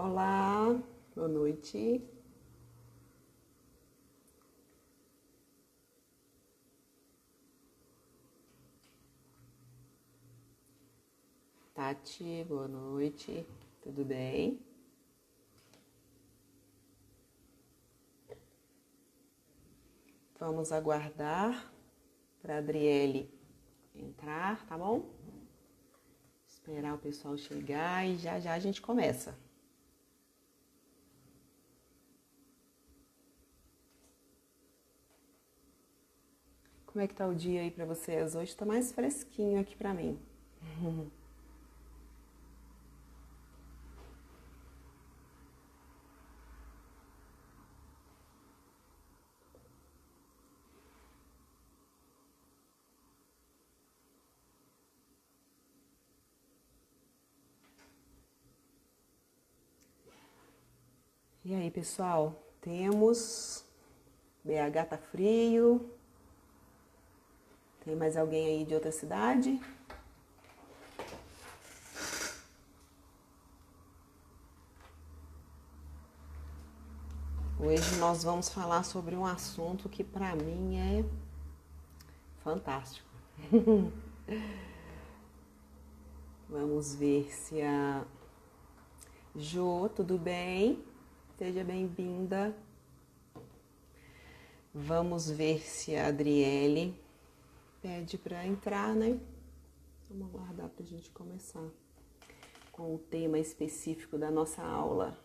Olá, boa noite. Tati, boa noite. Tudo bem? Vamos aguardar para a Adriele entrar, tá bom? Esperar o pessoal chegar e já já a gente começa. Como é que tá o dia aí para vocês? Hoje tá mais fresquinho aqui para mim. E aí, pessoal? Temos BH tá frio. Tem mais alguém aí de outra cidade? Hoje nós vamos falar sobre um assunto que para mim é fantástico. Vamos ver se a Jo, tudo bem? Seja bem-vinda. Vamos ver se a Adriele pede para entrar, né? Vamos aguardar para a gente começar com o tema específico da nossa aula.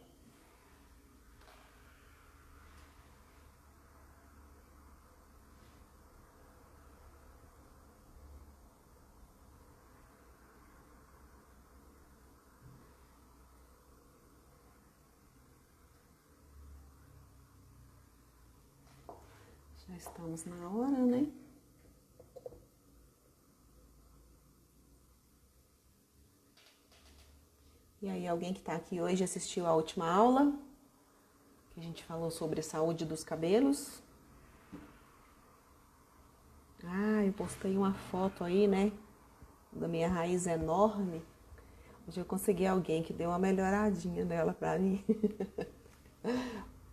Já estamos na hora, né? E aí, alguém que está aqui hoje assistiu a última aula? Que a gente falou sobre a saúde dos cabelos. Ah, eu postei uma foto aí, né? Da minha raiz enorme. Hoje eu consegui alguém que deu uma melhoradinha nela pra mim.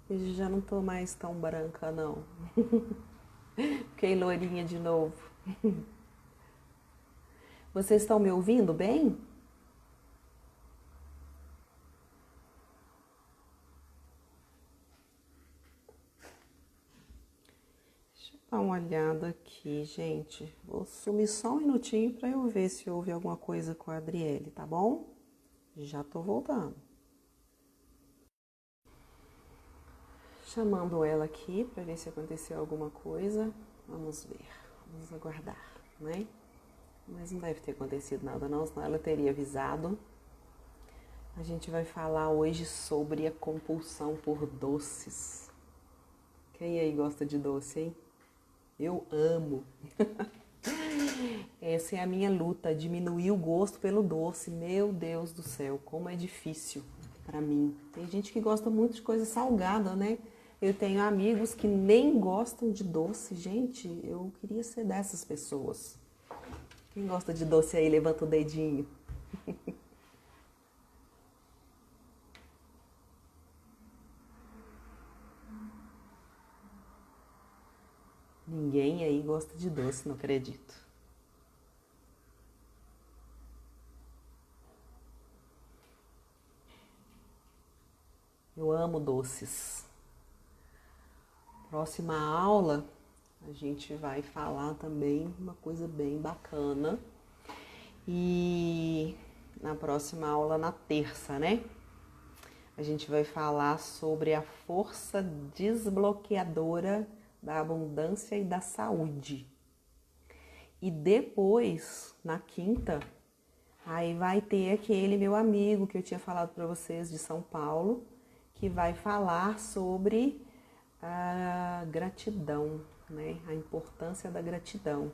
Hoje já não tô mais tão branca, não. Fiquei lourinha de novo. Vocês estão me ouvindo bem? Deixa eu dar uma olhada aqui, gente. Vou sumir só um minutinho para eu ver se houve alguma coisa com a Adriele, tá bom? Já tô voltando. Chamando ela aqui para ver se aconteceu alguma coisa. Vamos ver, vamos aguardar, né? Mas não deve ter acontecido nada não, senão ela teria avisado. A gente vai falar hoje sobre a compulsão por doces. Quem aí gosta de doce, hein? Eu amo. Essa é a minha luta, diminuir o gosto pelo doce. Meu Deus do céu, como é difícil pra mim. Tem gente que gosta muito de coisa salgada, né? Eu tenho amigos que nem gostam de doce. Gente, eu queria ser dessas pessoas. Quem gosta de doce aí, levanta o dedinho. Ninguém aí gosta de doce, não acredito. Eu amo doces. Próxima aula, a gente vai falar também uma coisa bem bacana. E na próxima aula, na terça, né? A gente vai falar sobre a força desbloqueadora da abundância e da saúde. E depois, na quinta, aí vai ter aquele meu amigo que eu tinha falado para vocês de São Paulo, que vai falar sobre a gratidão, né? A importância da gratidão.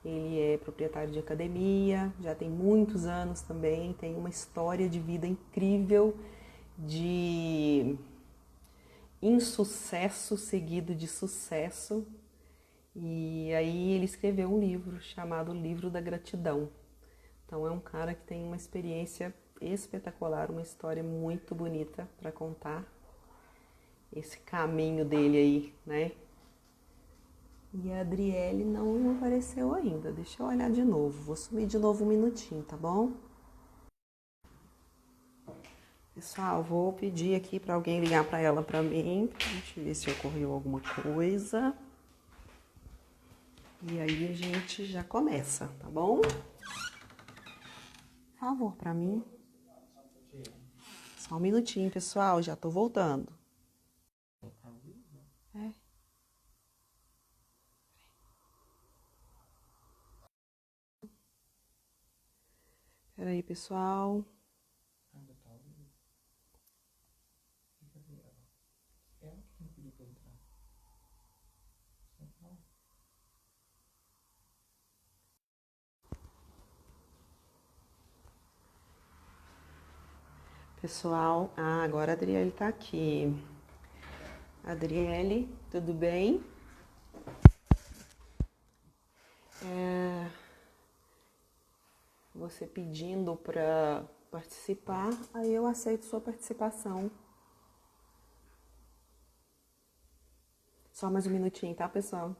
Ele é proprietário de academia, já tem muitos anos também, tem uma história de vida incrível, de insucesso seguido de sucesso. E aí ele escreveu um livro chamado Livro da Gratidão. Então é um cara que tem uma experiência espetacular, uma história muito bonita para contar. Esse caminho dele aí, né? E a Adriele não apareceu ainda. Deixa eu olhar de novo. Vou sumir de novo um minutinho, tá bom? Pessoal, vou pedir aqui para alguém ligar para ela para mim, pra gente ver se ocorreu alguma coisa. E aí a gente já começa, tá bom? Por favor, para mim. Só um minutinho, pessoal, já tô voltando. É. Peraí, pessoal. Pessoal, agora a Adriele tá aqui. Adriele, tudo bem? Você pedindo para participar, aí eu aceito sua participação. Só mais um minutinho, tá, pessoal?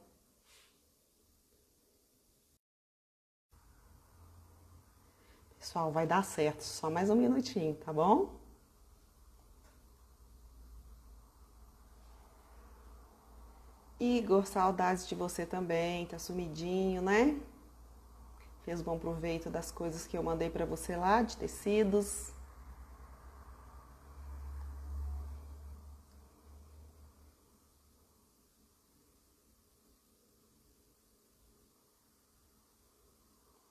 Pessoal, vai dar certo. Só mais um minutinho, tá bom? Igor, saudades de você também. Tá sumidinho, né? Fez bom proveito das coisas que eu mandei para você lá, de tecidos.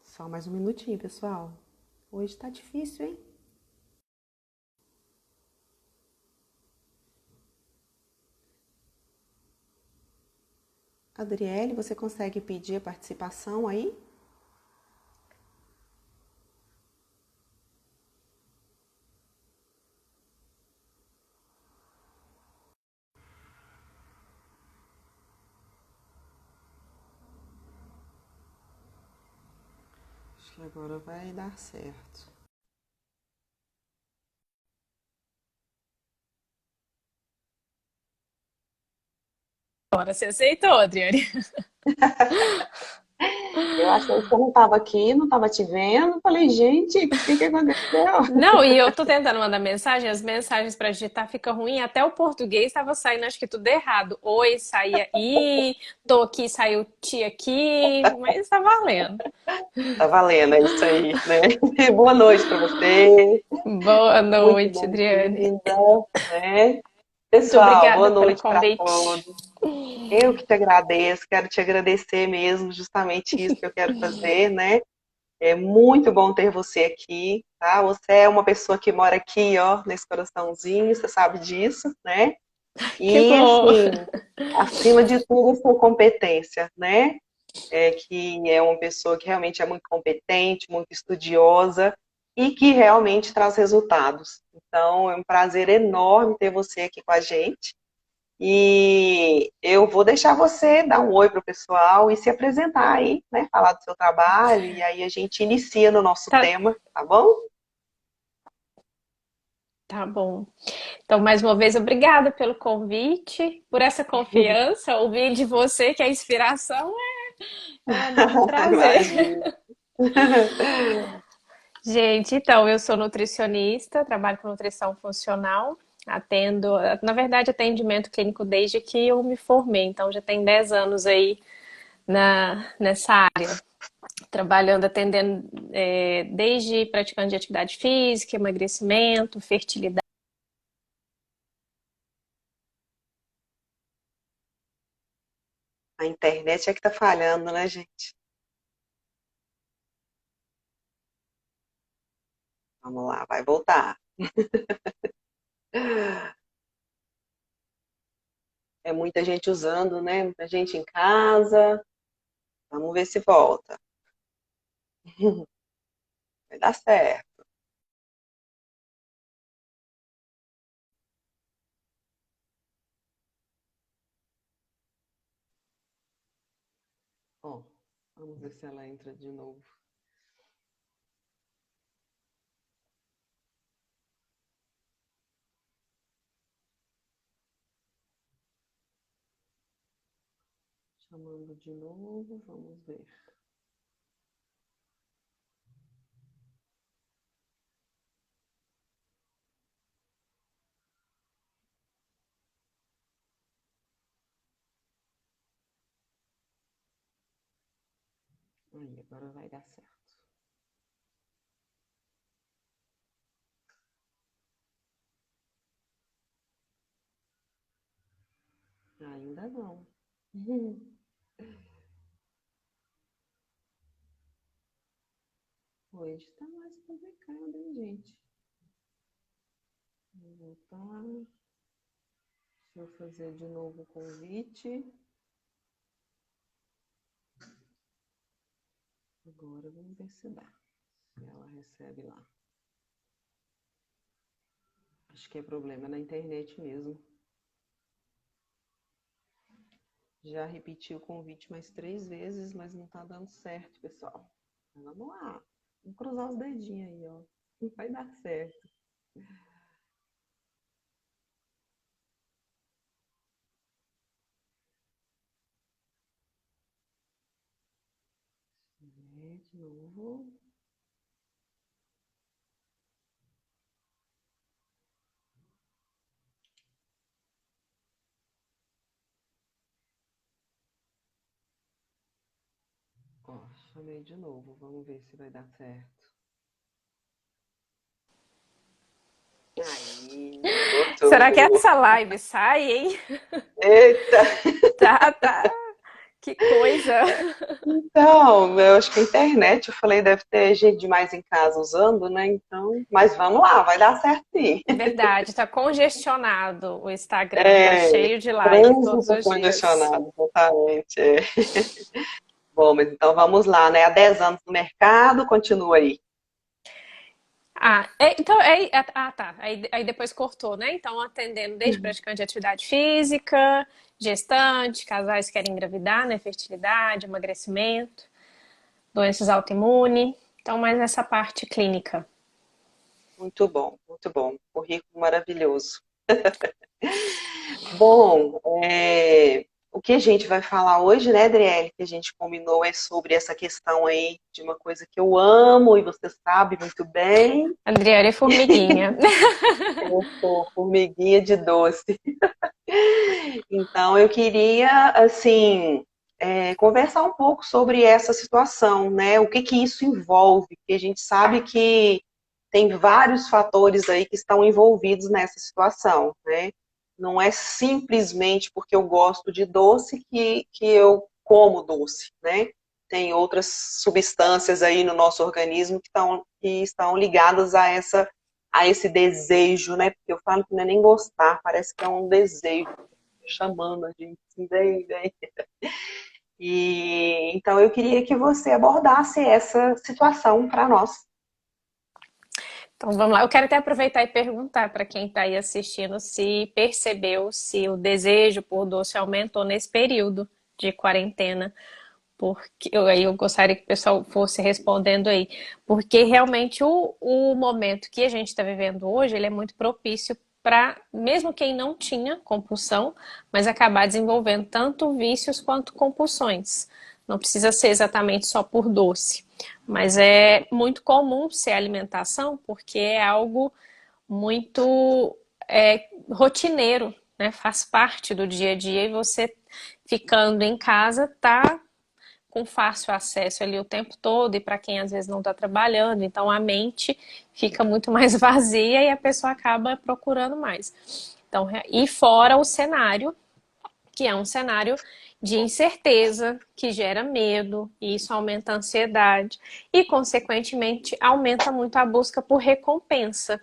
Só mais um minutinho, pessoal. Hoje tá difícil, hein? Adriele, você consegue pedir a participação aí? Acho que agora vai dar certo. Agora você aceitou, Adriane. Eu achei que eu não estava aqui, não estava te vendo. Falei, gente, o que aconteceu? Não, e eu tô tentando mandar mensagem, as mensagens pra digitar fica ruim, até o português tava saindo, acho que tudo errado. Oi, saía i, tô aqui, saiu ti aqui, mas tá valendo. Tá valendo, é isso aí, né? Boa noite para você. Boa Muito noite, Adriane. bem-vinda, né? Muito Pessoal, boa obrigada pelo noite para convite. todos. Eu que te agradeço, quero te agradecer mesmo, justamente isso que eu quero fazer, né? É muito bom ter você aqui, tá? Você é uma pessoa que mora aqui, ó, nesse coraçãozinho, você sabe disso, né? Que E, bom. assim, acima de tudo, sua competência, né? Que é uma pessoa que realmente é muito competente, muito estudiosa e que realmente traz resultados. Então, é um prazer enorme ter você aqui com a gente. E eu vou deixar você dar um oi para o pessoal e se apresentar aí, né? Falar do seu trabalho e aí a gente inicia no nosso Tá, tema, tá bom? tá bom. Então, mais uma vez, obrigada pelo convite, por essa confiança. Ouvir de você que a inspiração é um enorme prazer. Imagina. Gente, então, eu sou nutricionista, trabalho com nutrição funcional, atendo, na verdade, atendimento clínico desde que eu me formei, então já tem 10 anos aí nessa área, trabalhando, atendendo desde praticante de atividade física, emagrecimento, fertilidade. A internet é que tá falhando, né, gente? Vamos lá, vai voltar. É muita gente usando, né? Muita gente em casa. Vamos ver se volta. Vai dar certo. Ó, vamos ver se ela entra de novo. Chamando de novo, vamos ver. Aí, agora vai dar certo. Ainda não. Hoje tá mais complicado, hein, gente? Vou voltar. Deixa eu fazer de novo o convite. Agora vamos ver se dá. Se ela recebe lá. Acho que é problema na internet mesmo. Já repeti o convite mais 3 vezes, mas não tá dando certo, pessoal. Vamos lá. Vamos cruzar os dedinhos aí, ó. Vai dar certo. De novo. Ó, chamei de novo. Vamos ver se vai dar certo. Aí, Será que voltou. essa live sai, hein? Eita! Tá. Que coisa. Então, eu acho que a internet, eu falei, deve ter gente demais em casa usando, né? Então, mas vamos lá, vai dar certo sim. Verdade, tá congestionado o Instagram, tá É, cheio de live todos trânsito os dias. congestionado, totalmente. É. Bom, mas então vamos lá, né? Há 10 anos no mercado, continua aí. Então, tá. Aí depois cortou, né? Então, atendendo desde praticante de atividade física, gestante, casais que querem engravidar, né? Fertilidade, emagrecimento, doenças autoimunes. Então, mais nessa parte clínica. Muito bom. Currículo maravilhoso. Bom, o que a gente vai falar hoje, né, Adriele, que a gente combinou é sobre essa questão aí de uma coisa que eu amo e você sabe muito bem. Adriana é formiguinha. Eu sou formiguinha de doce. Então, eu queria, assim, conversar um pouco sobre essa situação, né? O que que isso envolve? Porque a gente sabe que tem vários fatores aí que estão envolvidos nessa situação, né? Não é simplesmente porque eu gosto de doce que eu como doce, né? Tem outras substâncias aí no nosso organismo que estão ligadas a esse desejo, né? Porque eu falo que não é nem gostar, parece que é um desejo chamando a gente, assim, vem, vem. E então eu queria que você abordasse essa situação para nós. Então vamos lá. Eu quero até aproveitar e perguntar para quem está aí assistindo se percebeu se o desejo por doce aumentou nesse período de quarentena. Porque aí eu gostaria que o pessoal fosse respondendo aí. Porque realmente o momento que a gente está vivendo hoje, ele é muito propício para, mesmo quem não tinha compulsão, mas acabar desenvolvendo tanto vícios quanto compulsões. Não precisa ser exatamente só por doce. Mas é muito comum ser alimentação, porque é algo muito rotineiro, né? Faz parte do dia a dia e você ficando em casa tá com fácil acesso ali o tempo todo e para quem às vezes não está trabalhando, então a mente fica muito mais vazia e a pessoa acaba procurando mais. Então, e fora o cenário, que é um cenário de incerteza, que gera medo, e isso aumenta a ansiedade e, consequentemente, aumenta muito a busca por recompensa,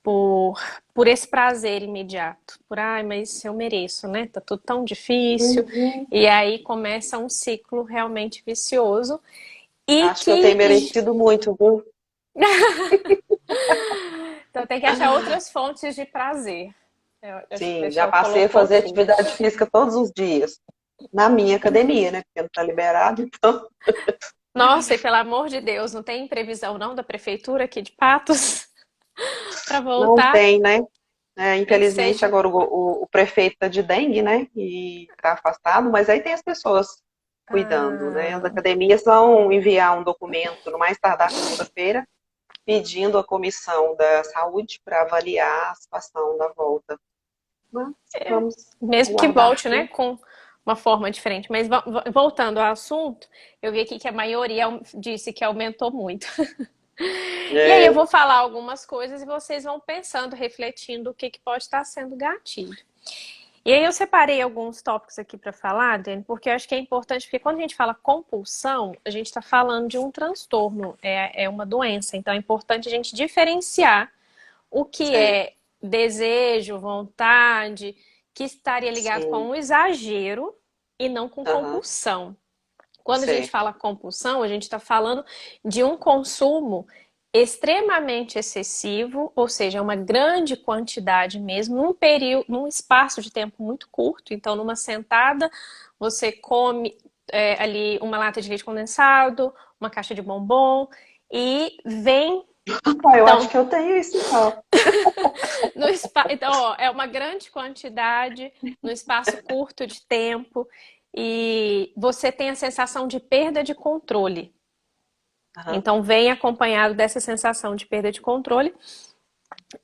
por, por esse prazer imediato, por ai, mas eu mereço, né? Tá tudo tão difícil. Uhum. E aí começa um ciclo realmente vicioso e Acho que eu tenho que merecido muito, viu? então tem que achar outras fontes de prazer. Eu acho que o Sim, já pessoal passei a colocou fazer tudo. atividade física todos os dias. Na minha academia, né? Porque não está liberado, então Nossa, e pelo amor de Deus, não tem previsão não da prefeitura aqui de Patos para não voltar? tem, né? Nem que Infelizmente, seja. agora o prefeito tá de dengue, né? E está afastado, mas aí tem as pessoas cuidando, né? As Ah, academias vão enviar um documento, no mais tardar segunda-feira, pedindo à comissão da saúde para avaliar a situação da volta. Mas vamos mesmo que aguardar, volte, né, né? com uma forma diferente. Mas voltando ao assunto, eu vi aqui que a maioria disse que aumentou muito. E aí eu É, vou falar algumas coisas e vocês vão pensando, refletindo o que, que pode estar sendo gatilho. E aí eu separei alguns tópicos aqui para falar, Dani, porque eu acho que é importante, porque quando a gente fala compulsão, a gente está falando de um transtorno, é uma doença. Então é importante a gente diferenciar o que sei, é desejo, vontade, que estaria ligado com sim, um exagero e não com aham, compulsão. Quando a gente sei, fala compulsão, a gente está falando de um consumo extremamente excessivo, ou seja, uma grande quantidade mesmo, num período, num espaço de tempo muito curto. Então, numa sentada, você come ali uma lata de leite condensado, uma caixa de bombom e vem. Ah, eu acho Então, que eu tenho isso, então. então ó, é uma grande quantidade no espaço curto de tempo e você tem a sensação de perda de controle. Aham, Então, vem acompanhado dessa sensação de perda de controle.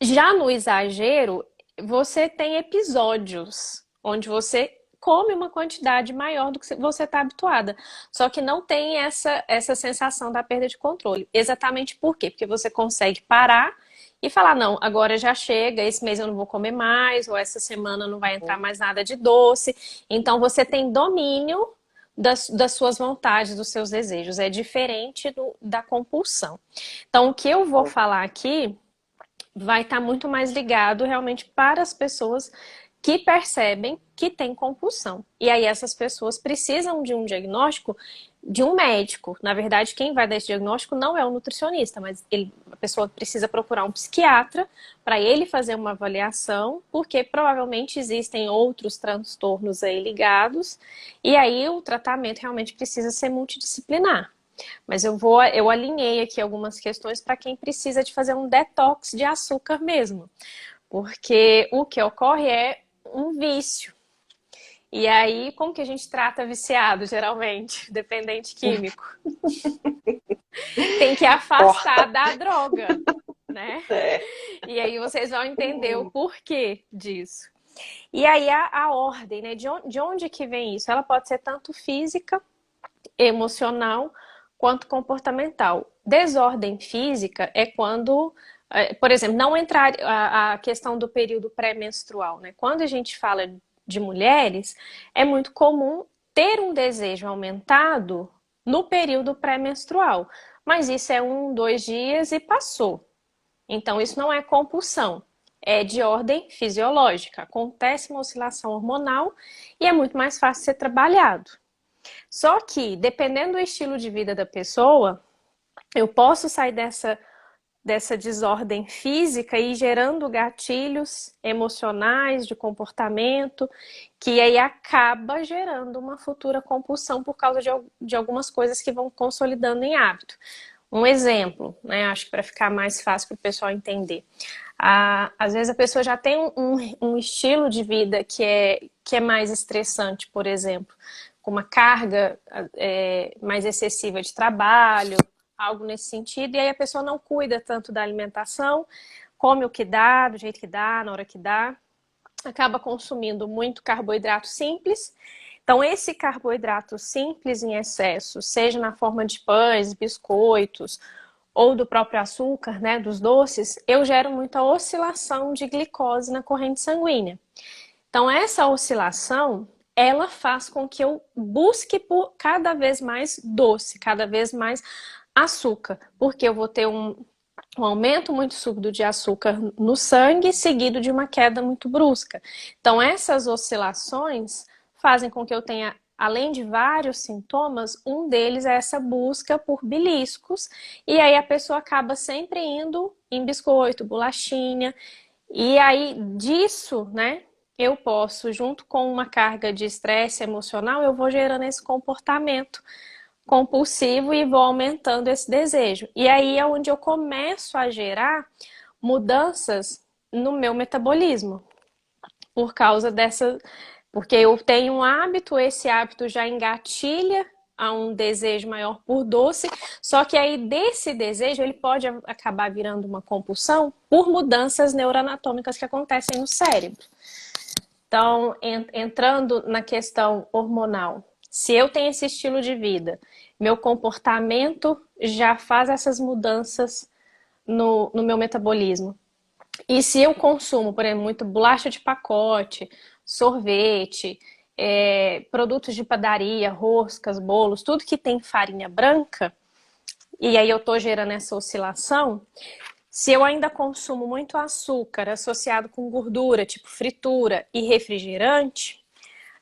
Já no exagero, você tem episódios onde você come uma quantidade maior do que você está habituada. Só que não tem essa sensação da perda de controle. Exatamente por quê? Porque você consegue parar e falar, não, agora já chega, esse mês eu não vou comer mais, ou essa semana não vai entrar mais nada de doce. Então você tem domínio das suas vontades, dos seus desejos. É diferente da compulsão. Então, o que eu vou falar aqui vai estar muito mais ligado realmente para as pessoas que percebem que tem compulsão. E aí essas pessoas precisam de um diagnóstico de um médico. Na verdade, quem vai dar esse diagnóstico não é o nutricionista, mas a pessoa precisa procurar um psiquiatra para ele fazer uma avaliação, porque provavelmente existem outros transtornos aí ligados, e aí o tratamento realmente precisa ser multidisciplinar. Mas eu alinhei aqui algumas questões para quem precisa de fazer um detox de açúcar mesmo, porque o que ocorre é um vício. E aí, como que a gente trata viciado, geralmente? Dependente químico. Tem que afastar corta. da droga, né? É. E aí vocês vão entender o porquê disso. E aí a ordem, né? De onde que vem isso? Ela pode ser tanto física, emocional, quanto comportamental. Desordem física é quando, por exemplo, não entrar a questão do período pré-menstrual, né? Quando a gente fala de mulheres, é muito comum ter um desejo aumentado no período pré-menstrual, mas isso é 1, 2 dias e passou. Então, isso não é compulsão, é de ordem fisiológica. Acontece uma oscilação hormonal e é muito mais fácil ser trabalhado. Só que, dependendo do estilo de vida da pessoa, eu posso sair dessa desordem física e ir gerando gatilhos emocionais de comportamento, que aí acaba gerando uma futura compulsão por causa de algumas coisas que vão consolidando em hábito. Um exemplo, né? Acho que para ficar mais fácil para o pessoal entender. Às vezes a pessoa já tem um estilo de vida que é mais estressante, por exemplo, com uma carga mais excessiva de trabalho, algo nesse sentido, e aí a pessoa não cuida tanto da alimentação, come o que dá, do jeito que dá, na hora que dá, acaba consumindo muito carboidrato simples. Então, esse carboidrato simples em excesso, seja na forma de pães, biscoitos, ou do próprio açúcar, né, dos doces, eu gero muita oscilação de glicose na corrente sanguínea. Então, essa oscilação, ela faz com que eu busque por cada vez mais doce, cada vez mais açúcar, porque eu vou ter um aumento muito súbito de açúcar no sangue, seguido de uma queda muito brusca. Então, essas oscilações fazem com que eu tenha, além de vários sintomas, um deles é essa busca por beliscos, e aí a pessoa acaba sempre indo em biscoito, bolachinha, e aí disso, né, eu posso, junto com uma carga de estresse emocional, eu vou gerando esse comportamento compulsivo e vou aumentando esse desejo. E aí é onde eu começo a gerar mudanças no meu metabolismo, por causa dessa, porque eu tenho um hábito, esse hábito já engatilha a um desejo maior por doce, só que aí desse desejo ele pode acabar virando uma compulsão por mudanças neuroanatômicas que acontecem no cérebro. Então, entrando na questão hormonal, se eu tenho esse estilo de vida, meu comportamento já faz essas mudanças no meu metabolismo. E se eu consumo, por exemplo, muito bolacha de pacote, sorvete, produtos de padaria, roscas, bolos, tudo que tem farinha branca, e aí eu tô gerando essa oscilação, se eu ainda consumo muito açúcar associado com gordura, tipo fritura e refrigerante,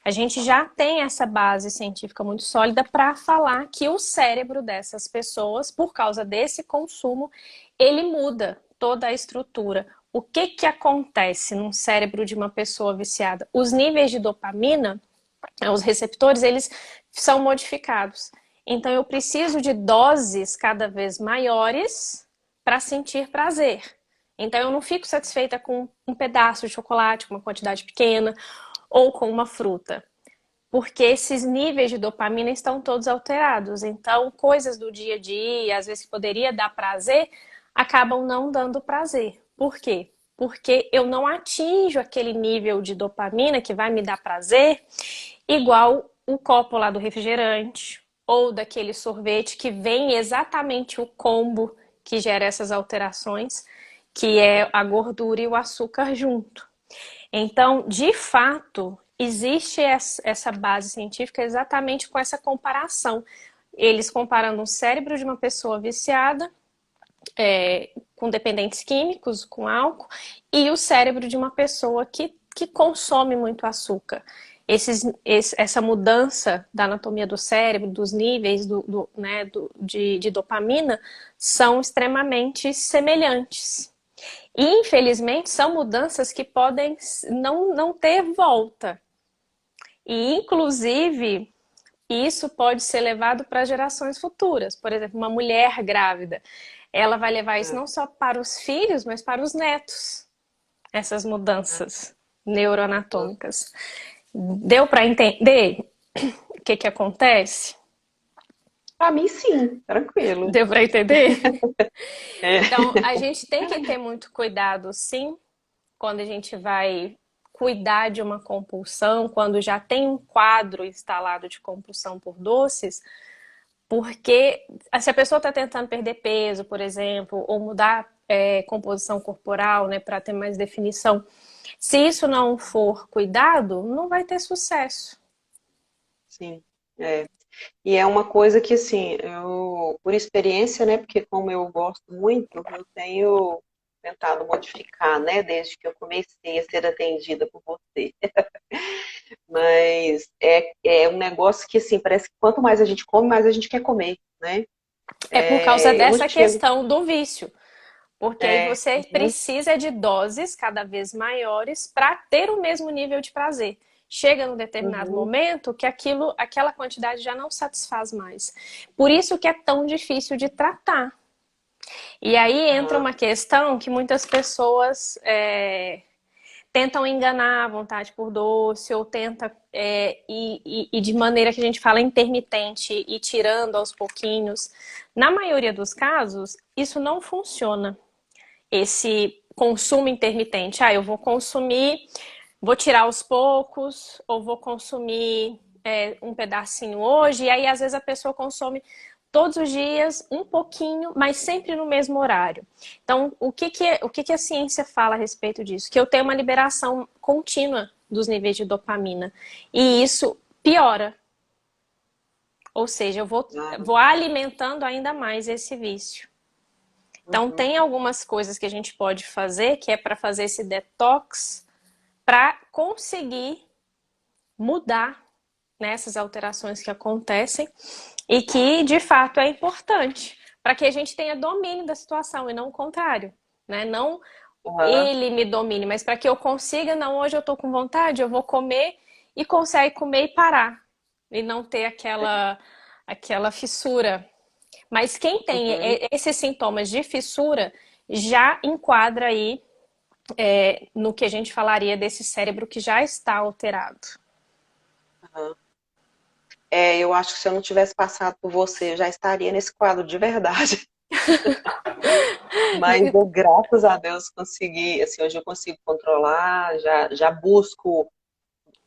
a gente já tem essa base científica muito sólida para falar que o cérebro dessas pessoas, por causa desse consumo, ele muda toda a estrutura. O que que acontece no cérebro de uma pessoa viciada? Os níveis de dopamina, os receptores, eles são modificados. Então eu preciso de doses cada vez maiores para sentir prazer. Então eu não fico satisfeita com um pedaço de chocolate, com uma quantidade pequena, ou com uma fruta. Porque esses níveis de dopamina estão todos alterados. Então, coisas do dia a dia, às vezes que poderia dar prazer, acabam não dando prazer. Por quê? Porque eu não atinjo aquele nível de dopamina que vai me dar prazer, igual o copo lá do refrigerante ou daquele sorvete que vem exatamente o combo que gera essas alterações, que é a gordura e o açúcar junto. Então, de fato, existe essa base científica exatamente com essa comparação. Eles comparando o cérebro de uma pessoa viciada, com dependentes químicos, com álcool, e o cérebro de uma pessoa que consome muito açúcar. Essa mudança da anatomia do cérebro, dos níveis de dopamina, são extremamente semelhantes. E, infelizmente, são mudanças que podem não ter volta. E, inclusive, isso pode ser levado para gerações futuras. Por exemplo, uma mulher grávida, ela vai levar isso não só para os filhos, mas para os netos. Essas mudanças neuroanatômicas. Deu para entender o que que acontece? Para mim, sim, tranquilo. Deu para entender? É. Então, a gente tem que ter muito cuidado, sim, quando a gente vai cuidar de uma compulsão, quando já tem um quadro instalado de compulsão por doces, porque se a pessoa está tentando perder peso, por exemplo, ou mudar composição corporal, né, para ter mais definição, se isso não for cuidado, não vai ter sucesso. Sim, é. E é uma coisa que, assim, eu, por experiência, né, porque como eu gosto muito, eu tenho tentado modificar, né, desde que eu comecei a ser atendida por você. Mas é um negócio que, assim, parece que quanto mais a gente come, mais a gente quer comer, né? É por causa Eu não dessa chego... questão do vício. Porque aí você Uhum, precisa de doses cada vez maiores para ter o mesmo nível de prazer. Chega num determinado uhum, momento que aquela quantidade já não satisfaz mais. Por isso que é tão difícil de tratar. E aí entra aham, uma questão que muitas pessoas tentam enganar a vontade por doce ou tenta e de maneira que a gente fala intermitente e tirando aos pouquinhos. Na maioria dos casos, isso não funciona. Esse consumo intermitente. Ah, eu vou consumir, vou tirar aos poucos, ou vou consumir um pedacinho hoje, e aí às vezes a pessoa consome todos os dias um pouquinho, mas sempre no mesmo horário. Então, o que a ciência fala a respeito disso? Que eu tenho uma liberação contínua dos níveis de dopamina. E isso piora. Ou seja, eu claro, vou alimentando ainda mais esse vício. Então, uhum, tem algumas coisas que a gente pode fazer, que é para fazer esse detox, para conseguir mudar, né, essas alterações que acontecem e que, de fato, é importante para que a gente tenha domínio da situação e não o contrário, né? Não aham, ele me domine, mas para que eu consiga, não, hoje eu estou com vontade, eu vou comer e consegue comer e parar e não ter aquela fissura. Mas quem tem uhum, esses sintomas de fissura já enquadra aí no que a gente falaria desse cérebro que já está alterado. Aham. Eu acho que se eu não tivesse passado por você, eu já estaria nesse quadro de verdade. Mas eu, graças a Deus, consegui, assim, hoje eu consigo controlar, já busco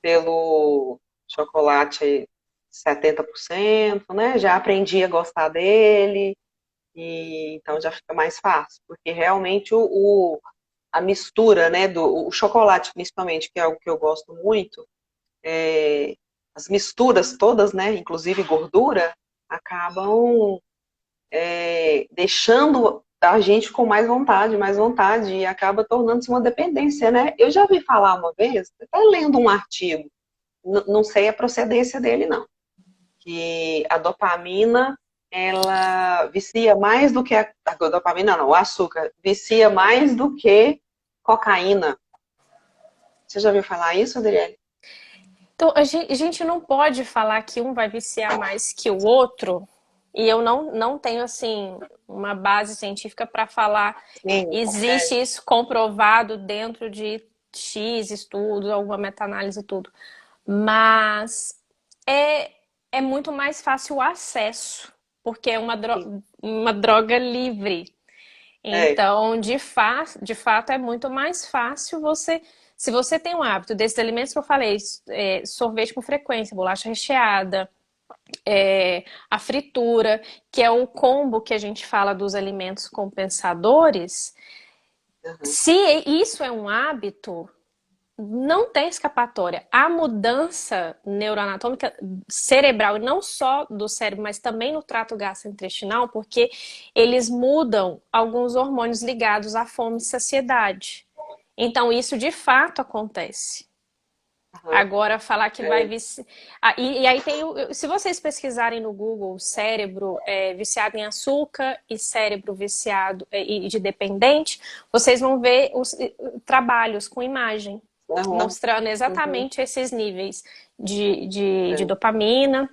pelo chocolate 70%, né? Já aprendi a gostar dele, e então já fica mais fácil, porque realmente a mistura, né, o chocolate principalmente, que é algo que eu gosto muito, as misturas todas, né, inclusive gordura, acabam deixando a gente com mais vontade, e acaba tornando-se uma dependência, né? Eu já vi falar uma vez, até lendo um artigo, não sei a procedência dele, não, que a dopamina, ela vicia mais do que a dopamina, não, o açúcar vicia mais do que cocaína. Você já ouviu falar isso, Adriele? Então, a gente não pode falar que um vai viciar mais que o outro, e eu não tenho, assim, uma base científica para falar, Sim, existe isso comprovado dentro de X estudos, alguma meta-análise e tudo. Mas é, é muito mais fácil o acesso, porque é sim. uma droga livre. É. Então, de fato, é muito mais fácil você. Se você tem um hábito desses alimentos que eu falei, sorvete com frequência, bolacha recheada, a fritura, que é o combo que a gente fala dos alimentos compensadores, Uhum. se isso é um hábito, não tem escapatória. A mudança neuroanatômica cerebral, e não só do cérebro, mas também no trato gastrointestinal, porque eles mudam alguns hormônios ligados à fome e saciedade. Então, isso de fato acontece. Uhum. Agora, falar que vai É. viciar. E aí tem. Se vocês pesquisarem no Google cérebro viciado em açúcar e cérebro viciado e de dependente, vocês vão ver os trabalhos com imagem, Uhum. mostrando Uhum. exatamente esses níveis de É. dopamina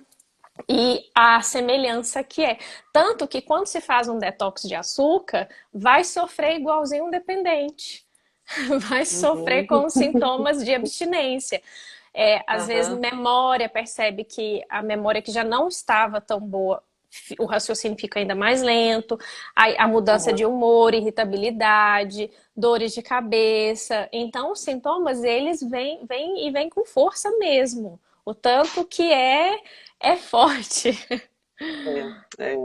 e a semelhança que é. Tanto que quando se faz um detox de açúcar, vai sofrer igualzinho um dependente. Vai sofrer com Uhum. os sintomas de abstinência. Às vezes, Uhum. memória, percebe que a memória que já não estava tão boa, o raciocínio fica ainda mais lento, a mudança de Uhum. humor, irritabilidade, dores de cabeça. Então, os sintomas, eles vêm com força mesmo. O tanto que é forte. É. É.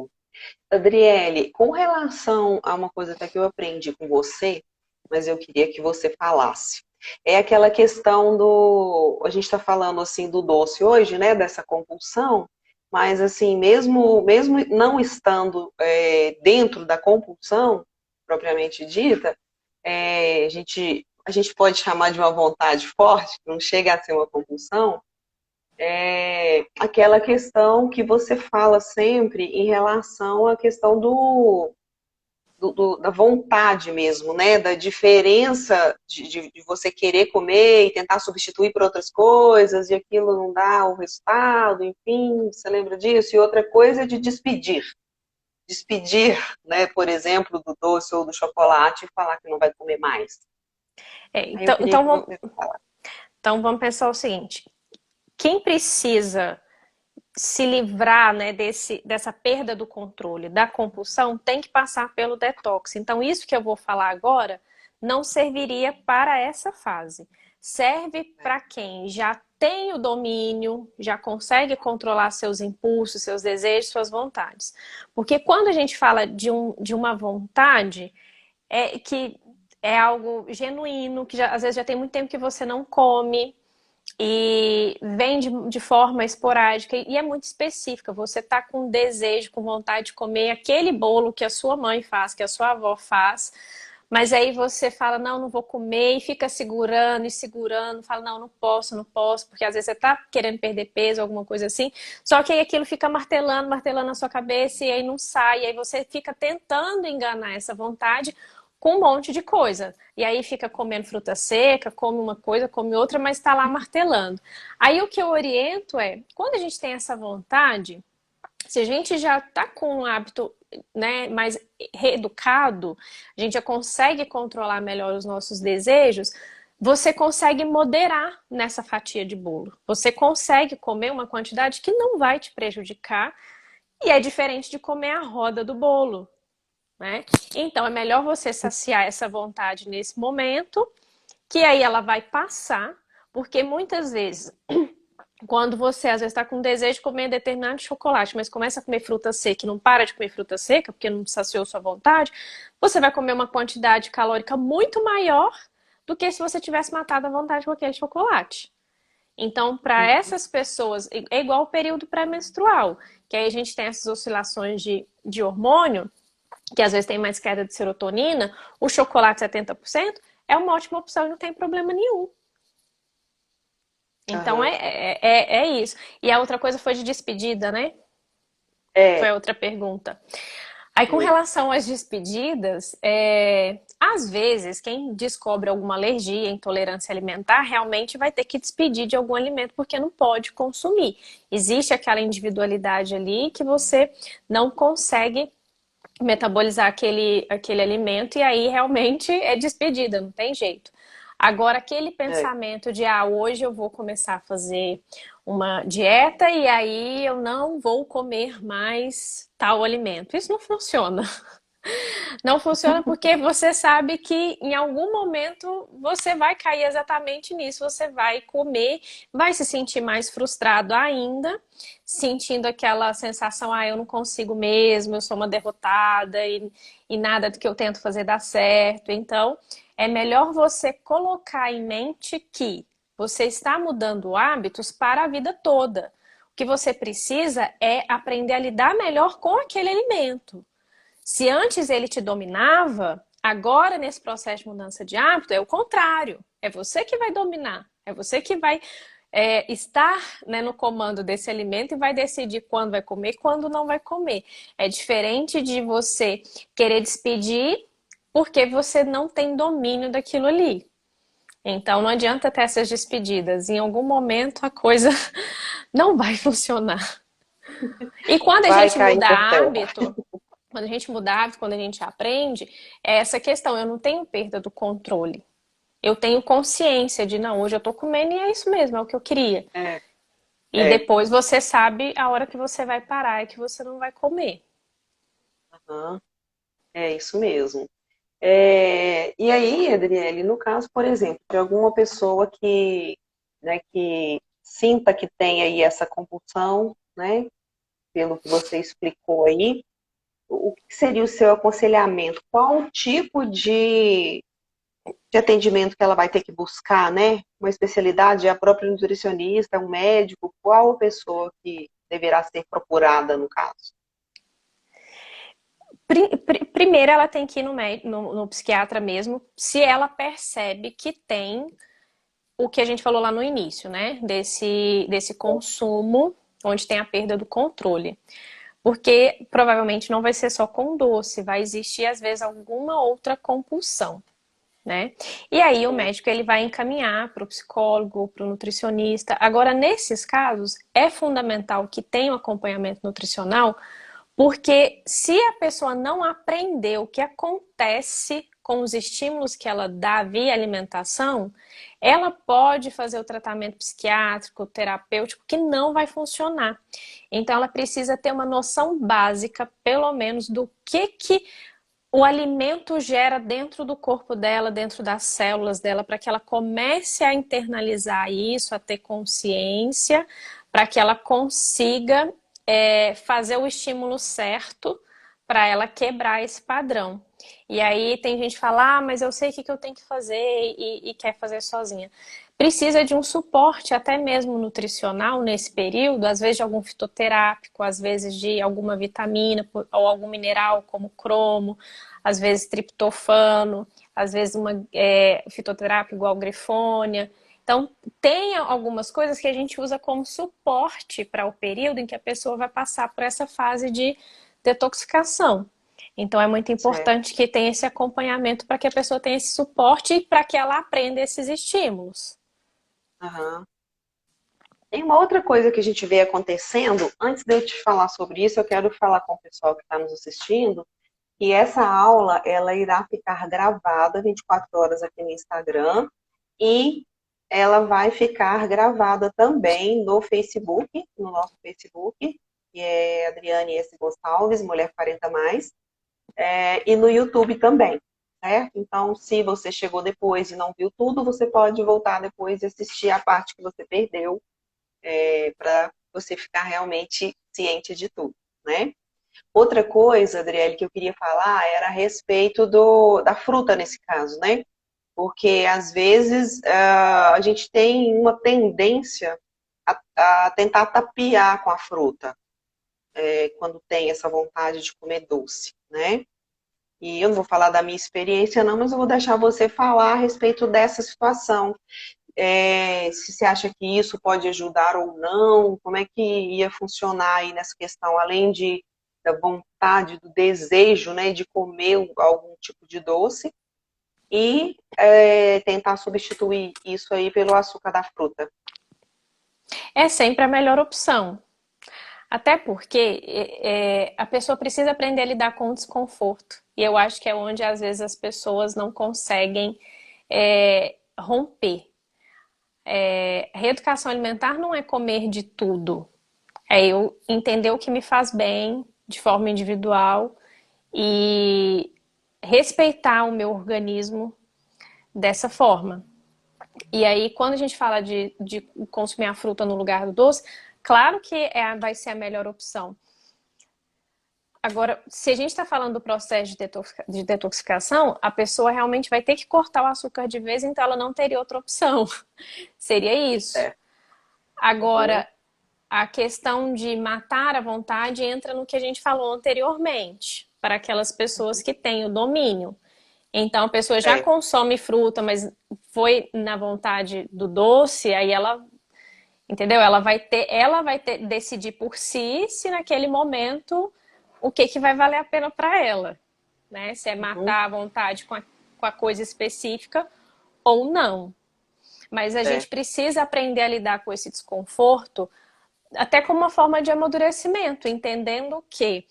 Adriele, com relação a uma coisa até que eu aprendi com você, mas eu queria que você falasse. É aquela questão do. A gente está falando assim do doce hoje, né? Dessa compulsão, mas assim, mesmo não estando dentro da compulsão propriamente dita, a gente pode chamar de uma vontade forte, que não chega a ser uma compulsão, aquela questão que você fala sempre em relação à questão da vontade mesmo, né? Da diferença de você querer comer e tentar substituir por outras coisas, e aquilo não dá o resultado, enfim, você lembra disso? E outra coisa é de despedir. Despedir, né, por exemplo, do doce ou do chocolate e falar que não vai comer mais. Aí eu Então, queria que você falasse. então vamos pensar o seguinte: quem precisa se livrar, né, dessa perda do controle, da compulsão, tem que passar pelo detox. Então, isso que eu vou falar agora não serviria para essa fase. Serve para quem já tem o domínio, já consegue controlar seus impulsos, seus desejos, suas vontades. Porque quando a gente fala de uma vontade, que é algo genuíno, que às vezes já tem muito tempo que você não come, e vem de forma esporádica e é muito específica. Você tá com desejo, com vontade de comer aquele bolo que a sua mãe faz, que a sua avó faz, mas aí você fala, não, não vou comer, e fica segurando e segurando, fala, não, não posso, não posso, porque às vezes você tá querendo perder peso, alguma coisa assim, só que aí aquilo fica martelando, martelando na sua cabeça e aí não sai, e aí você fica tentando enganar essa vontade com um monte de coisa. E aí fica comendo fruta seca, come uma coisa, come outra, mas está lá martelando. Aí o que eu oriento é, quando a gente tem essa vontade, se a gente já está com um hábito né, mais reeducado, a gente já consegue controlar melhor os nossos desejos, você consegue moderar nessa fatia de bolo. Você consegue comer uma quantidade que não vai te prejudicar e é diferente de comer a roda do bolo, né? Então é melhor você saciar essa vontade nesse momento, que aí ela vai passar, porque muitas vezes quando você às vezes está com desejo de comer determinado chocolate, mas começa a comer fruta seca e não para de comer fruta seca, porque não saciou sua vontade, você vai comer uma quantidade calórica muito maior do que se você tivesse matado a vontade com aquele chocolate. Então, para essas pessoas, é igual o período pré-menstrual, que aí a gente tem essas oscilações de hormônio, que às vezes tem mais queda de serotonina, o chocolate 70% é uma ótima opção e não tem problema nenhum. Então Aham. é isso. E a outra coisa foi de despedida, né? Foi É, a outra pergunta. Aí, com foi. relação às despedidas, às vezes, quem descobre alguma alergia, intolerância alimentar, realmente vai ter que despedir de algum alimento porque não pode consumir. Existe aquela individualidade ali que você não consegue metabolizar aquele alimento e aí realmente é despedida, não tem jeito. Agora, aquele É. pensamento de, hoje eu vou começar a fazer uma dieta e aí eu não vou comer mais tal alimento. Isso não funciona. Não funciona porque você sabe que em algum momento você vai cair exatamente nisso. Você vai comer, vai se sentir mais frustrado ainda, sentindo aquela sensação, eu não consigo mesmo, eu sou uma derrotada e nada do que eu tento fazer dá certo. Então, é melhor você colocar em mente que você está mudando hábitos para a vida toda. O que você precisa é aprender a lidar melhor com aquele alimento. Se antes ele te dominava, agora nesse processo de mudança de hábito é o contrário. É você que vai dominar, é você que vai estar, né, no comando desse alimento e vai decidir quando vai comer e quando não vai comer. É diferente de você querer despedir porque você não tem domínio daquilo ali. Então não adianta ter essas despedidas. Em algum momento a coisa não vai funcionar. E quando a Vai gente cair muda por terra. hábito, quando a gente muda hábito, quando a gente aprende, é essa questão. Eu não tenho perda do controle. Eu tenho consciência de, não, hoje eu tô comendo e é isso mesmo, é o que eu queria. É, E é. depois você sabe a hora que você vai parar e que você não vai comer. Aham, é isso mesmo. E aí, Adriele, no caso, por exemplo, de alguma pessoa que, né, que sinta que tem aí essa compulsão, né, pelo que você explicou aí, o que seria o seu aconselhamento? Qual o tipo de atendimento que ela vai ter que buscar, né? Uma especialidade, a própria nutricionista, um médico, qual a pessoa que deverá ser procurada no caso? Primeiro ela tem que ir no psiquiatra mesmo, se ela percebe que tem o que a gente falou lá no início, né? Desse consumo onde tem a perda do controle. Porque provavelmente não vai ser só com doce, vai existir às vezes alguma outra compulsão, né? E aí o médico ele vai encaminhar para o psicólogo, para o nutricionista. Agora, nesses casos, é fundamental que tenha um acompanhamento nutricional, porque se a pessoa não aprender o que acontece com os estímulos que ela dá via alimentação, ela pode fazer o tratamento psiquiátrico, terapêutico, que não vai funcionar. Então ela precisa ter uma noção básica, pelo menos, do que o alimento gera dentro do corpo dela, dentro das células dela, para que ela comece a internalizar isso, a ter consciência, para que ela consiga fazer o estímulo certo para ela quebrar esse padrão. E aí tem gente que fala, mas eu sei o que eu tenho que fazer e quer fazer sozinha. Precisa de um suporte, até mesmo nutricional, nesse período, às vezes de algum fitoterápico, às vezes de alguma vitamina ou algum mineral, como cromo, às vezes triptofano, às vezes uma fitoterápico igual grifônia. Então, tem algumas coisas que a gente usa como suporte para o período em que a pessoa vai passar por essa fase de detoxicação. Então, é muito Certo. importante que tenha esse acompanhamento para que a pessoa tenha esse suporte e para que ela aprenda esses estímulos. Aham. Tem uma outra coisa que a gente vê acontecendo. Antes de eu te falar sobre isso, eu quero falar com o pessoal que está nos assistindo. E essa aula, ela irá ficar gravada 24 horas aqui no Instagram e ela vai ficar gravada também no Facebook, no nosso Facebook, que é Adriane S. Gonçalves, Mulher 40 Mais, e no YouTube também, certo? Então, se você chegou depois e não viu tudo, você pode voltar depois e assistir a parte que você perdeu, para você ficar realmente ciente de tudo, né? Outra coisa, Adriele, que eu queria falar era a respeito da fruta nesse caso, né? Porque às vezes a gente tem uma tendência a tentar tapear com a fruta, quando tem essa vontade de comer doce, né? E eu não vou falar da minha experiência, não, mas eu vou deixar você falar a respeito dessa situação. Se você acha que isso pode ajudar ou não, como é que ia funcionar aí nessa questão, além da vontade, do desejo, né, de comer algum tipo de doce e tentar substituir isso aí pelo açúcar da fruta. É sempre a melhor opção. Até porque a pessoa precisa aprender a lidar com o desconforto. E eu acho que é onde às vezes as pessoas não conseguem romper. Reeducação alimentar não é comer de tudo. É eu entender o que me faz bem de forma individual e respeitar o meu organismo dessa forma. E aí, quando a gente fala de consumir a fruta no lugar do doce, claro que vai ser a melhor opção. Agora, se a gente está falando do processo de detoxificação, a pessoa realmente vai ter que cortar o açúcar de vez, então ela não teria outra opção. Seria isso. É. Uhum. Agora, a questão de matar a vontade entra no que a gente falou anteriormente, para aquelas pessoas que têm o domínio. Então, a pessoa já É. consome fruta, mas foi na vontade do doce, aí ela, entendeu? Ela vai ter decidir por si se naquele momento o que vai valer a pena para ela, né? Se é Uhum. matar a vontade com a coisa específica ou não. Mas a É. gente precisa aprender a lidar com esse desconforto até como uma forma de amadurecimento, entendendo que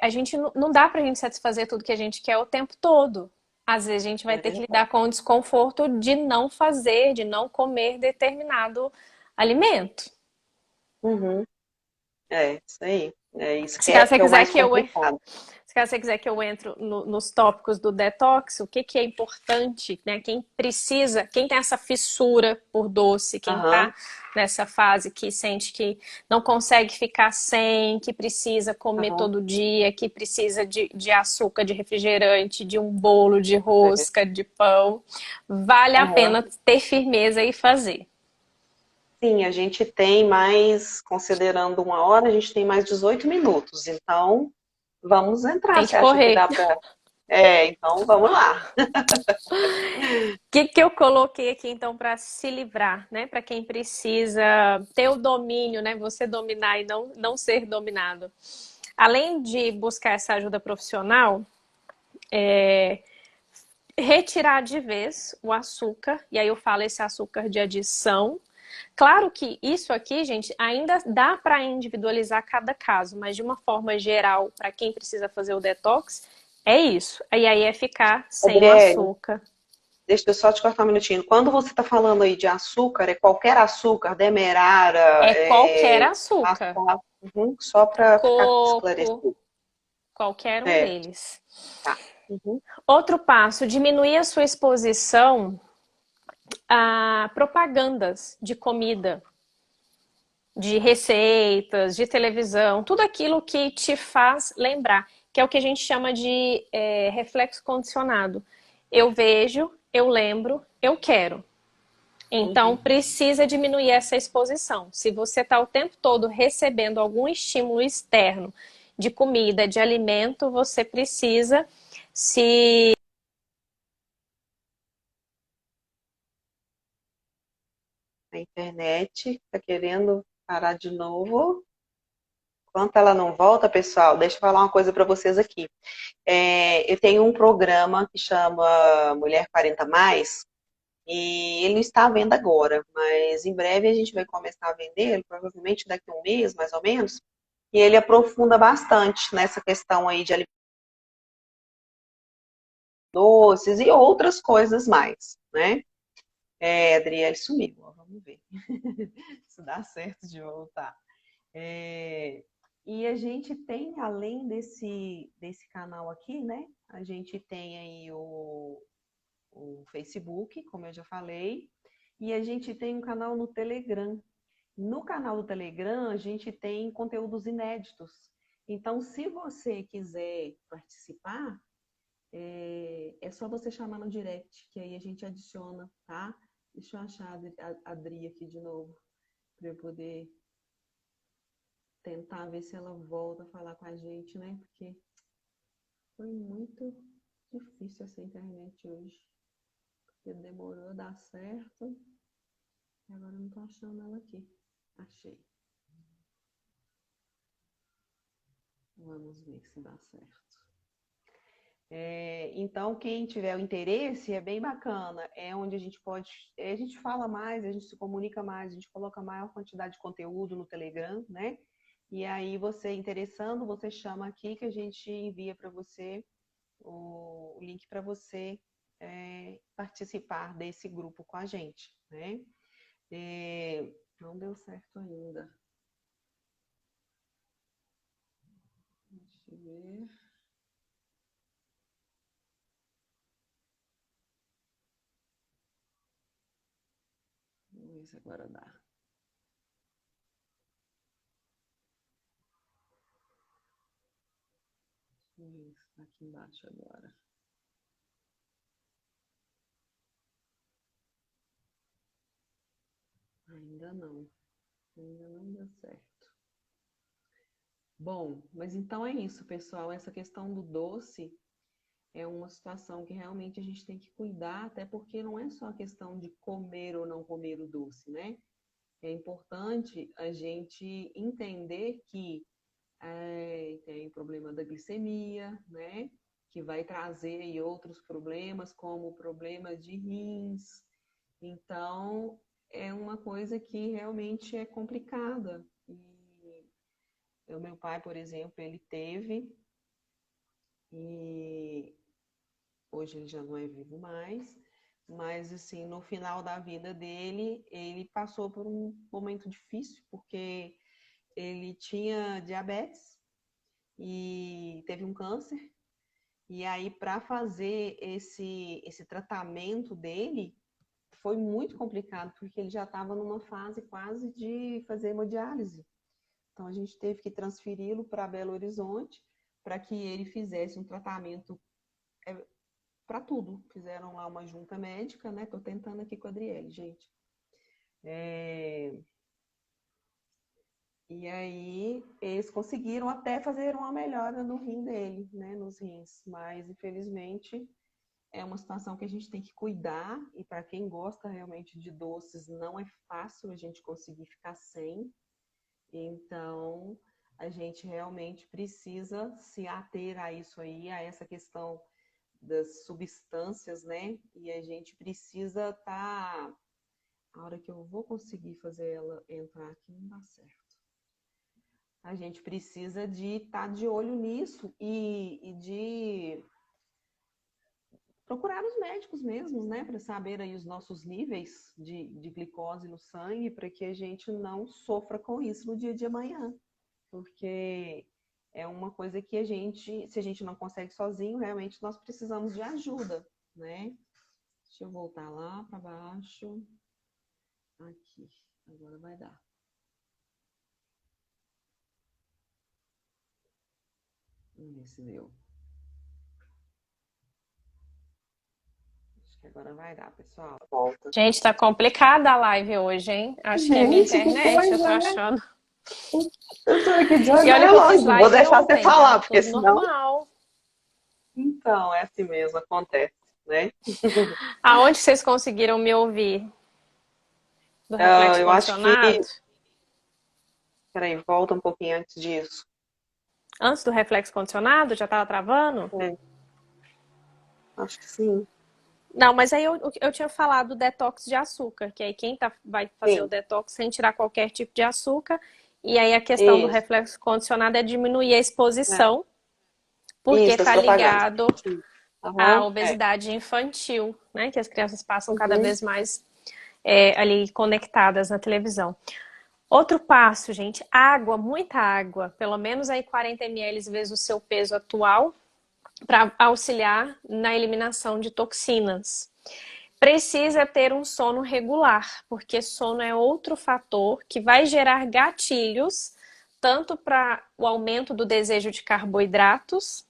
a gente não dá pra gente satisfazer tudo que a gente quer o tempo todo. Às vezes a gente vai É ter que verdade. lidar com o desconforto de não fazer, de não comer determinado alimento. Uhum. É, isso aí. É isso Se caso você que é o quiser mais que eu complicado. Se caso você quiser que eu entre nos tópicos do detox, o que é importante, né? Quem precisa, quem tem essa fissura por doce, quem Aham, tá nessa fase que sente que não consegue ficar sem, que precisa comer aham. todo dia, que precisa de açúcar, de refrigerante, de um bolo de É. rosca, de pão, vale a Aham. pena ter firmeza e fazer. Sim, a gente tem mais, considerando uma hora, a gente tem mais 18 minutos. Então, vamos entrar. Tem que Você acha que correr. dá para? Então vamos lá. Que eu coloquei aqui então para se livrar, né? Para quem precisa ter o domínio, né? Você dominar e não ser dominado. Além de buscar essa ajuda profissional, retirar de vez o açúcar, e aí eu falo esse açúcar de adição. Claro que isso aqui, gente, ainda dá para individualizar cada caso, mas de uma forma geral, para quem precisa fazer o detox, é isso. E aí é ficar sem o Adriele, açúcar. deixa eu só te cortar um minutinho. Quando você está falando aí de açúcar, é qualquer açúcar, demerara, É qualquer açúcar. açúcar, só para ficar Coco, esclarecido. qualquer um É, deles. tá. Uhum, Outro passo, diminuir a sua exposição a propagandas de comida, de receitas, de televisão, tudo aquilo que te faz lembrar, que é o que a gente chama de reflexo condicionado. Eu vejo, eu lembro, eu quero. Então, uhum. precisa diminuir essa exposição. Se você está o tempo todo recebendo algum estímulo externo de comida, de alimento, você precisa se A internet está querendo parar de novo. Enquanto ela não volta, pessoal, deixa eu falar uma coisa para vocês aqui. Eu tenho um programa que chama Mulher 40 Mais, E ele não está à venda agora, mas em breve a gente vai começar a vendê-lo, provavelmente daqui a um mês, mais ou menos. E ele aprofunda bastante nessa questão aí de alimentos doces e outras coisas mais, né? Adriele sumiu, ó, vamos ver se dá certo de voltar. E a gente tem, além desse canal aqui, né? A gente tem aí o Facebook, como eu já falei, e a gente tem um canal no Telegram. No canal do Telegram, a gente tem conteúdos inéditos. Então, se você quiser participar, é só você chamar no direct, que aí a gente adiciona, tá? Deixa eu achar a Adri aqui de novo, para eu poder tentar ver se ela volta a falar com a gente, né? Porque foi muito difícil essa internet hoje. Porque demorou a dar certo. E agora eu não tô achando ela aqui. Achei. Vamos ver se dá certo. Então, quem tiver o interesse, é bem bacana. É onde a gente pode. A gente fala mais, a gente se comunica mais, a gente coloca maior quantidade de conteúdo no Telegram, né? E aí, você interessando, você chama aqui que a gente envia para você o link para você participar desse grupo com a gente, né? Não deu certo ainda. Deixa eu ver. Vamos ver se agora dá. Deixa eu ver se está aqui embaixo agora. Ainda não. Ainda não deu certo. Bom, mas então é isso, pessoal. Essa questão do doce é uma situação que realmente a gente tem que cuidar, até porque não é só a questão de comer ou não comer o doce, né? É importante a gente entender que tem o problema da glicemia, né? Que vai trazer aí outros problemas, como o problema de rins. Então, é uma coisa que realmente é complicada. E o meu pai, por exemplo, ele teve, e hoje ele já não é vivo mais, mas assim, no final da vida dele, ele passou por um momento difícil, porque ele tinha diabetes e teve um câncer. E aí, para fazer esse tratamento dele, foi muito complicado, porque ele já estava numa fase quase de fazer hemodiálise. Então, a gente teve que transferi-lo para Belo Horizonte para que ele fizesse um tratamento para tudo. Fizeram lá uma junta médica, né? Estou tentando aqui com a Adriele, gente. E aí, eles conseguiram até fazer uma melhora no rim dele, né? Nos rins. Mas, infelizmente, é uma situação que a gente tem que cuidar. E para quem gosta realmente de doces, não é fácil a gente conseguir ficar sem. Então, a gente realmente precisa se ater a isso aí, a essa questão das substâncias, né? E a gente precisa estar. A hora que eu vou conseguir fazer ela entrar aqui, não dá certo. A gente precisa de estar de olho nisso e de procurar os médicos mesmos, né? Para saber aí os nossos níveis de glicose no sangue, para que a gente não sofra com isso no dia de amanhã. Porque é uma coisa que a gente, se a gente não consegue sozinho, realmente nós precisamos de ajuda, né? Deixa eu voltar lá para baixo. Aqui, agora vai dar. Vamos ver se deu. Acho que agora vai dar, pessoal. Volta. Gente, tá complicada a live hoje, hein? Acho que é minha internet, eu tô achando. Eu tô aqui de E olho no olha que eu fiz relógio, vou live deixar você ontem, falar, tava porque tudo senão... normal. Então, é assim mesmo, acontece, né? Aonde vocês conseguiram me ouvir? Do reflexo Eu acho que... condicionado? Peraí, volta um pouquinho antes disso. Antes do reflexo condicionado? Já tava travando? Acho que sim. Não, mas aí eu tinha falado do detox de açúcar, que aí quem vai fazer o Sim, detox sem tirar qualquer tipo de açúcar, e aí a questão do isso. reflexo condicionado é diminuir a É. exposição, porque Isso, as está propagandas. ligado Sim. à Aham, é. obesidade infantil, né? Que as crianças passam cada Uhum. vez mais ali conectadas na televisão. Outro passo, gente, água, muita água, pelo menos aí 40 ml vezes o seu peso atual, para auxiliar na eliminação de toxinas. Precisa ter um sono regular, porque sono é outro fator que vai gerar gatilhos, tanto para o aumento do desejo de carboidratos,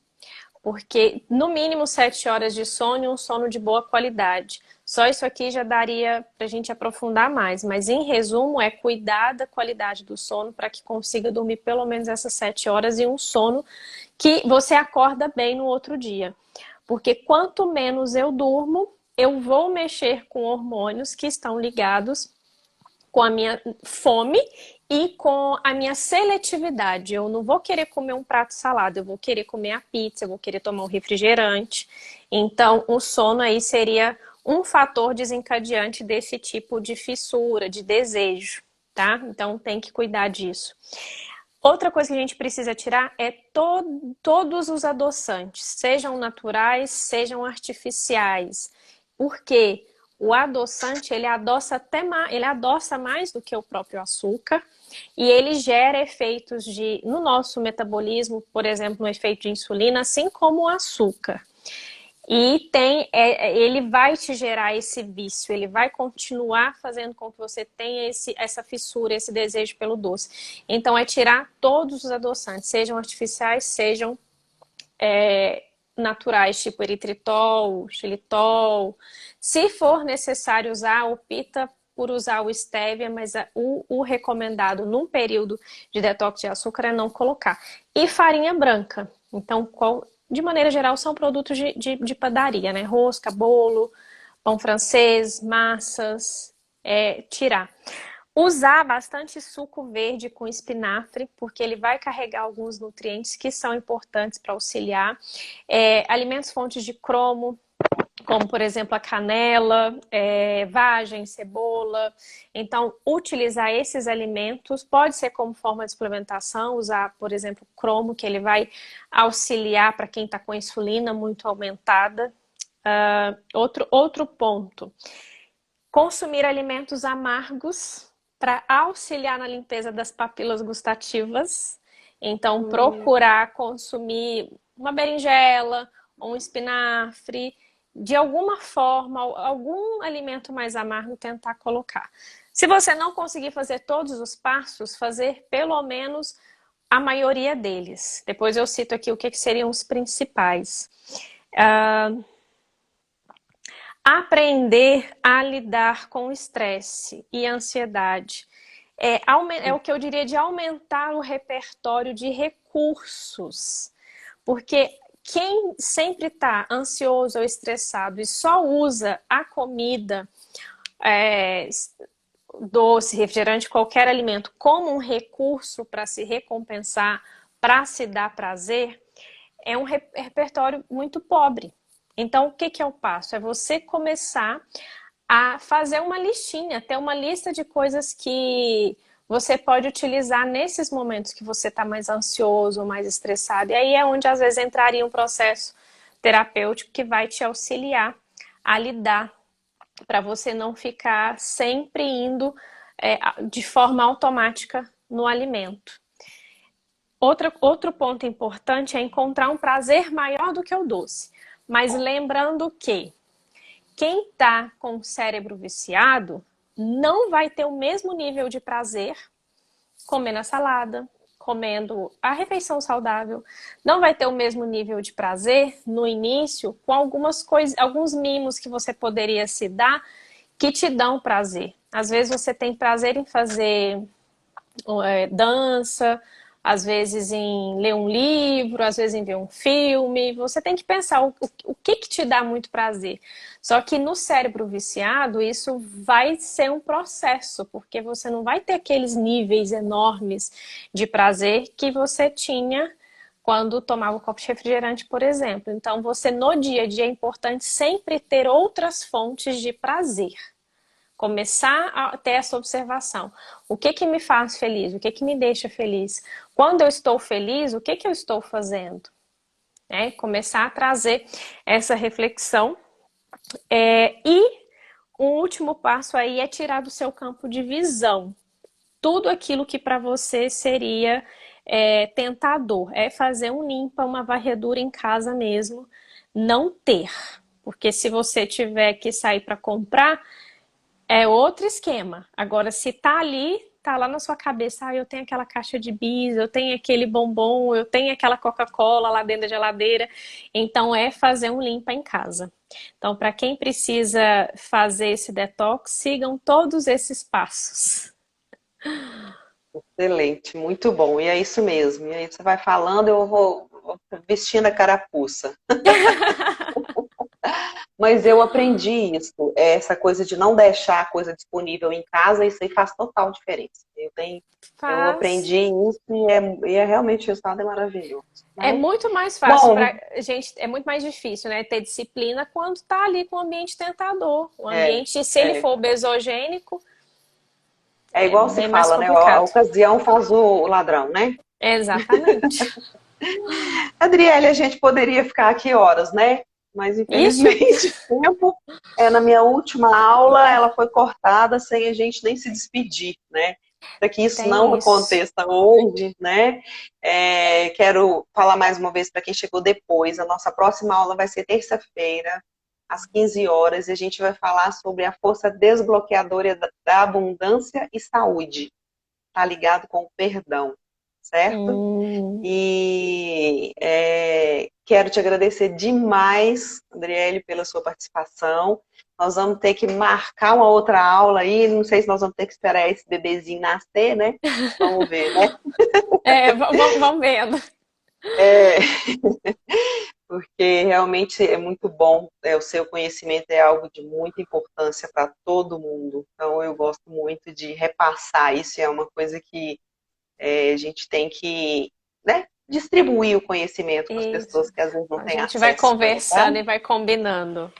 porque no mínimo 7 horas de sono e um sono de boa qualidade. Só isso aqui já daria para a gente aprofundar mais, mas em resumo é cuidar da qualidade do sono para que consiga dormir pelo menos essas 7 horas e um sono que você acorda bem no outro dia. Porque quanto menos eu durmo, eu vou mexer com hormônios que estão ligados com a minha fome e com a minha seletividade. Eu não vou querer comer um prato de salada, eu vou querer comer a pizza, eu vou querer tomar um refrigerante. Então, o sono aí seria um fator desencadeante desse tipo de fissura, de desejo, tá? Então, tem que cuidar disso. Outra coisa que a gente precisa tirar é todos os adoçantes, sejam naturais, sejam artificiais. Porque o adoçante, ele adoça até mais, ele adoça mais do que o próprio açúcar e ele gera efeitos no nosso metabolismo, por exemplo, no efeito de insulina, assim como o açúcar. E ele vai te gerar esse vício, ele vai continuar fazendo com que você tenha essa fissura, esse desejo pelo doce. Então, é tirar todos os adoçantes, sejam artificiais, sejam naturais, tipo eritritol, xilitol. Se for necessário usar, opta por usar o stevia, mas o recomendado num período de detox de açúcar é não colocar. E farinha branca. Então, de maneira geral, são produtos de padaria, né? Rosca, bolo, pão francês, massas, tirar. Usar bastante suco verde com espinafre, porque ele vai carregar alguns nutrientes que são importantes para auxiliar. Alimentos fontes de cromo, como por exemplo a canela, vagem, cebola. Então, utilizar esses alimentos pode ser como forma de suplementação, usar, por exemplo, cromo, que ele vai auxiliar para quem está com a insulina muito aumentada. Outro ponto, consumir alimentos amargos para auxiliar na limpeza das papilas gustativas. Então, Hum, procurar consumir uma berinjela, um espinafre, de alguma forma, algum alimento mais amargo tentar colocar. Se você não conseguir fazer todos os passos, fazer pelo menos a maioria deles. Depois eu cito aqui o que seriam os principais. Aprender a lidar com o estresse e ansiedade. É o que eu diria de aumentar o repertório de recursos. Porque quem sempre está ansioso ou estressado e só usa a comida, é, doce, refrigerante, qualquer alimento, como um recurso para se recompensar, para se dar prazer, é um repertório muito pobre. Então, o que é o passo? É você começar a fazer uma listinha, ter uma lista de coisas que você pode utilizar nesses momentos que você está mais ansioso, mais estressado. E aí é onde às vezes entraria um processo terapêutico que vai te auxiliar a lidar, para você não ficar sempre indo de forma automática no alimento. Outro ponto importante é encontrar um prazer maior do que o doce. Mas lembrando que quem está com o cérebro viciado não vai ter o mesmo nível de prazer comendo a salada, comendo a refeição saudável, não vai ter o mesmo nível de prazer no início com algumas coisas, alguns mimos que você poderia se dar que te dão prazer. Às vezes você tem prazer em fazer dança, às vezes em ler um livro, às vezes em ver um filme. Você tem que pensar o que te dá muito prazer. Só que no cérebro viciado, isso vai ser um processo, porque você não vai ter aqueles níveis enormes de prazer que você tinha quando tomava um copo de refrigerante, por exemplo. Então, você no dia a dia é importante sempre ter outras fontes de prazer. Começar a ter essa observação. O que que me faz feliz? O que que me deixa feliz? Quando eu estou feliz, o que que eu estou fazendo? Começar a trazer essa reflexão. E o último passo aí é tirar do seu campo de visão tudo aquilo que para você seria tentador. É fazer um limpa, uma varredura em casa mesmo. Não ter. Porque se você tiver que sair para comprar, é outro esquema. Agora, se tá ali, tá lá na sua cabeça, eu tenho aquela caixa de bis, eu tenho aquele bombom, eu tenho aquela Coca-Cola lá dentro da geladeira. Então, é fazer um limpa em casa. Então, para quem precisa fazer esse detox, sigam todos esses passos. Excelente, muito bom. E é isso mesmo. E aí você vai falando, vou vestindo a carapuça. Mas eu aprendi isso, essa coisa de não deixar a coisa disponível em casa, isso aí faz total diferença. Eu Faz. aprendi isso e realmente o resultado é maravilhoso, É né? muito mais fácil Bom, para gente, é muito mais difícil, né, ter disciplina quando tá ali com o ambiente tentador. O é, ambiente, se ele é, for obesogênico, é é igual se bem mais fala, né? A complicado. ocasião faz o ladrão, né? Exatamente. Adriele, a gente poderia ficar aqui horas, né? Mas Ixi, infelizmente o tempo na minha última aula ela foi cortada sem a gente nem se despedir, né? Para que isso não tem isso. aconteça hoje, né? Quero falar mais uma vez para quem chegou depois. A nossa próxima aula vai ser terça-feira, às 15 horas, e a gente vai falar sobre a força desbloqueadora da abundância e saúde. Tá ligado com o perdão, certo? Hum, E quero te agradecer demais, Adriele, pela sua participação. Nós vamos ter que marcar uma outra aula aí, não sei se nós vamos ter que esperar esse bebezinho nascer, né? Vamos ver, né? vamos vendo. É, porque realmente é muito bom, o seu conhecimento é algo de muita importância para todo mundo. Então eu gosto muito de repassar isso, é uma coisa que a gente tem que, né, distribuir o conhecimento para as Isso. pessoas que às vezes não A têm gente vai acesso, tá? conversando e vai combinando.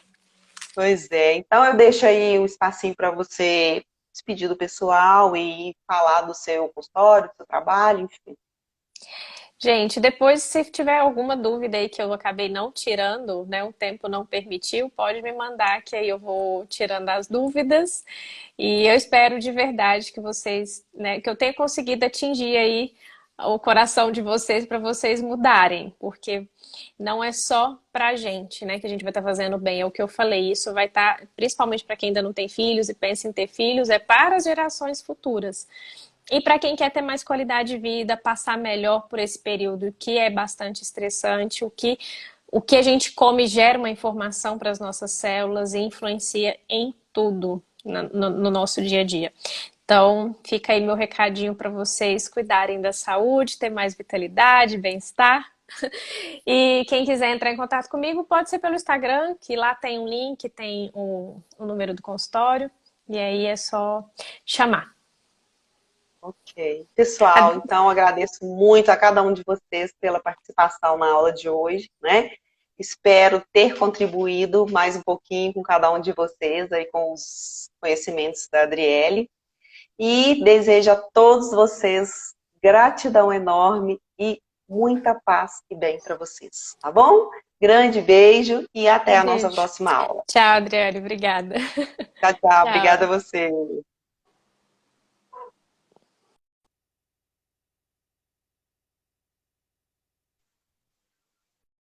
Pois é. Então eu deixo aí um espacinho para você despedir do pessoal e falar do seu consultório, do seu trabalho, enfim. Gente, depois, se tiver alguma dúvida aí que eu acabei não tirando, né, o tempo não permitiu, pode me mandar que aí eu vou tirando as dúvidas. E eu espero de verdade que vocês, né, que eu tenha conseguido atingir aí o coração de vocês para vocês mudarem, porque não é só pra gente, né, que a gente vai estar fazendo bem, é o que eu falei, isso vai estar, principalmente para quem ainda não tem filhos e pensa em ter filhos, é para as gerações futuras. E para quem quer ter mais qualidade de vida, passar melhor por esse período que é bastante estressante, o que a gente come gera uma informação para as nossas células e influencia em tudo no nosso dia a dia. Então, fica aí meu recadinho para vocês cuidarem da saúde, ter mais vitalidade, bem-estar. E quem quiser entrar em contato comigo, pode ser pelo Instagram, que lá tem um link, tem o número do consultório, e aí é só chamar. Ok. Pessoal, então agradeço muito a cada um de vocês pela participação na aula de hoje, né? Espero ter contribuído mais um pouquinho com cada um de vocês aí com os conhecimentos da Adriele. E desejo a todos vocês gratidão enorme e muita paz e bem para vocês, tá bom? Grande beijo e até a nossa Beijo. próxima aula. Tchau, Adriane. Obrigada. Tchau, tchau. Obrigada a Tchau. você.